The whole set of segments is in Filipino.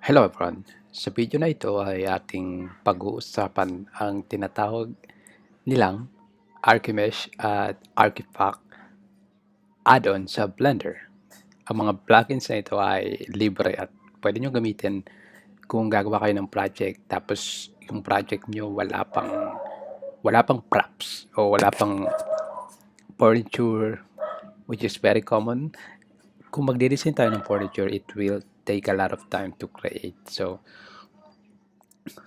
Hello everyone! Sa video na ito ay ating pag-uusapan ang tinatawag nilang Archimesh at Archifact add-on sa Blender. Ang mga plugins na ito ay libre at pwede nyo gamitin kung gagawa kayo ng project tapos yung project nyo wala pang props o wala pang furniture, which is very common. Kung magde-design tayo ng furniture, it will take a lot of time to create. So,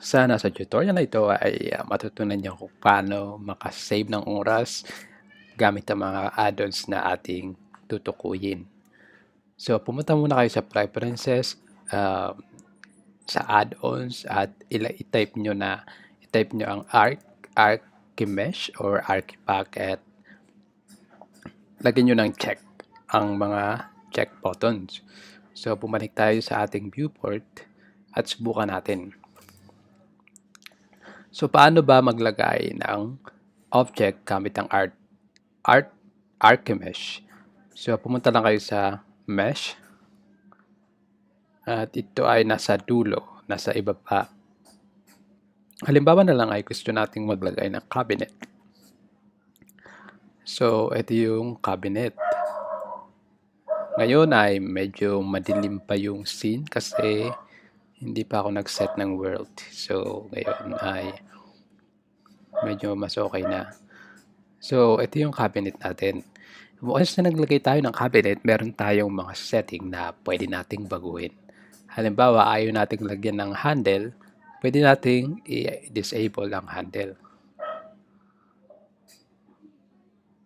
sana sa tutorial na ito ay matutunan niyo kung paano makasave ng oras gamit ang mga add-ons na ating tutukuyin. So, pumunta muna kayo sa preferences, sa add-ons at i-type nyo ang Archimesh or Archipack at lagyan nyo ng check ang mga check buttons. So, bumalik tayo sa ating viewport at subukan natin. So, paano ba maglagay ng object gamit ang Archimesh? So, pumunta lang kayo sa mesh. At ito ay nasa dulo, nasa ibaba. Halimbawa na lang ay gusto nating maglagay ng cabinet. So, ito yung cabinet. Ngayon ay medyo madilim pa yung scene kasi hindi pa ako nag-set ng world. So, ngayon ay medyo mas okay na. So, ito yung cabinet natin. Once na naglagay tayo ng cabinet, meron tayong mga setting na pwede nating baguhin. Halimbawa, ayaw nating lagyan ng handle, pwede nating i-disable ang handle.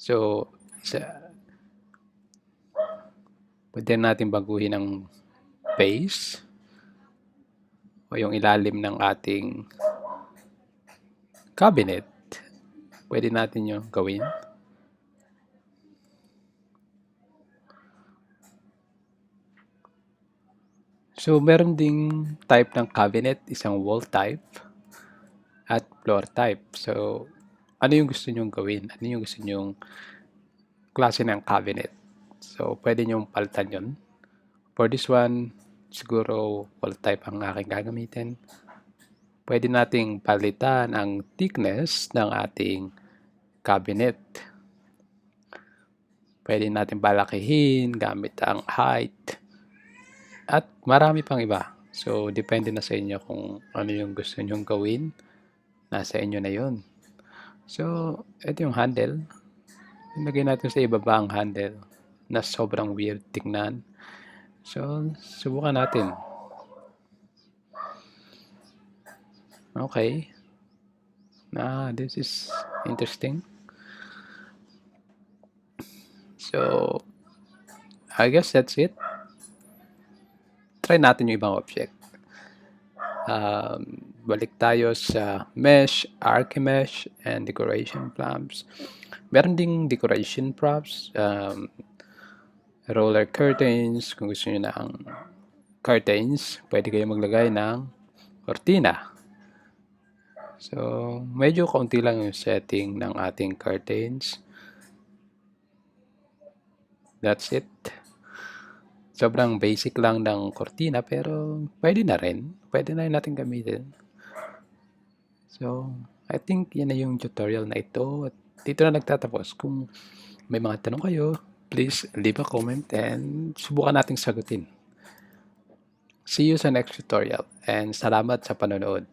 So, pwede natin baguhin ang base o yung ilalim ng ating cabinet. Pwede natin yung gawin. So, meron ding type ng cabinet, isang wall type at floor type. So, ano yung gusto nyong gawin? Ano yung gusto nyong klase ng cabinet? So, pwede nyong palitan yun. For this one, siguro wall type ang aking gagamitin. Pwede nating palitan ang thickness ng ating cabinet. Pwede natin palakihin gamit ang height. At marami pang iba. So, depende na sa inyo kung ano yung gusto nyong gawin. Nasa inyo na yun. So, ito yung handle. Ilagay natin sa ibaba ang handle na sobrang weird tingnan. So, subukan natin. Okay. This is interesting. So, I guess that's it. Try natin yung ibang object. Balik tayo sa mesh, Archimesh, and decoration props. Meron ding decoration props, roller curtains, kung gusto nyo ng curtains, pwede kayo maglagay ng cortina. So, medyo kaunti lang yung setting ng ating curtains. That's it. Sobrang basic lang ng cortina pero pwede na rin. Pwede na rin natin gamitin. So, I think yan na yung tutorial na ito. At dito na nagtatapos. Kung may mga tanong kayo, please leave a comment and subukan nating sagutin. See you sa next tutorial and salamat sa panonood.